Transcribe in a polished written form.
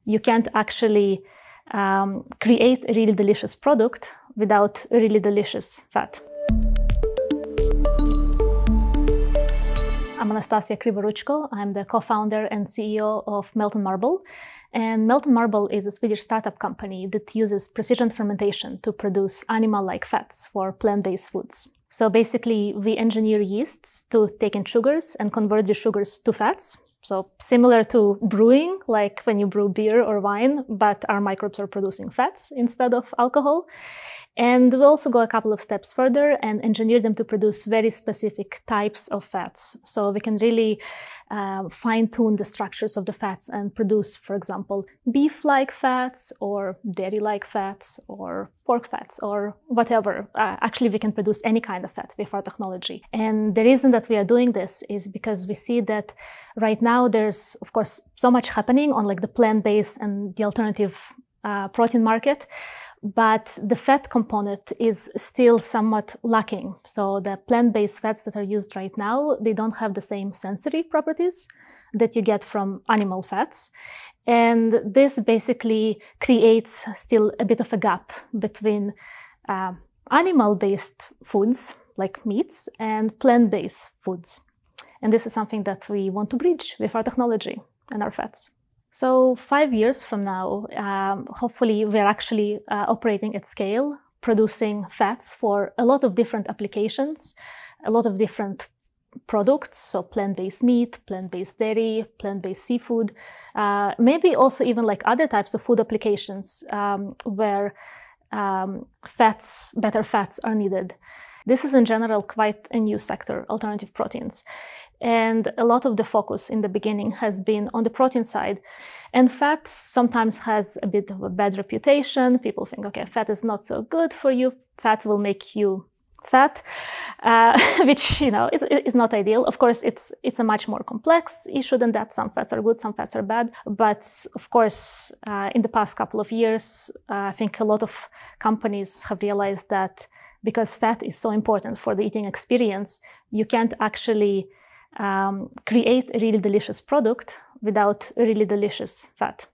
you can't actually create a really delicious product without a really delicious fat. I'm Anastasia Krivoruchko. I'm the co-founder and CEO of Melt & Marble. And Melt & Marble is a Swedish startup company that uses precision fermentation to produce animal-like fats for plant-based foods. So basically, we engineer yeasts to take in sugars and convert the sugars to fats. So similar to brewing, like when you brew beer or wine, but our microbes are producing fats instead of alcohol. And we also go a couple of steps further and engineer them to produce very specific types of fats. So we can really fine-tune the structures of the fats and produce, for example, beef-like fats or dairy-like fats or pork fats or whatever. Actually, we can produce any kind of fat with our technology. And the reason that we are doing this is because we see that right now there's, of course, so much happening on like the plant-based and the alternative protein market. But the fat component is still somewhat lacking. So the plant-based fats that are used right now, they don't have the same sensory properties that you get from animal fats. And this basically creates still a bit of a gap between animal-based foods, like meats, and plant-based foods. And this is something that we want to bridge with our technology and our fats. So 5 years from now, hopefully we're actually operating at scale, producing fats for a lot of different applications, a lot of different products, so plant-based meat, plant-based dairy, plant-based seafood, maybe also even like other types of food applications where better fats are needed. This is in general quite a new sector, alternative proteins. And a lot of the focus in the beginning has been on the protein side. And fat sometimes has a bit of a bad reputation. People think, okay, fat is not so good for you. Fat will make you fat, which, you know, is not ideal. Of course, it's a much more complex issue than that. Some fats are good, some fats are bad. But of course, in the past couple of years, I think a lot of companies have realized that because fat is so important for the eating experience, you can't actually create a really delicious product without a really delicious fat.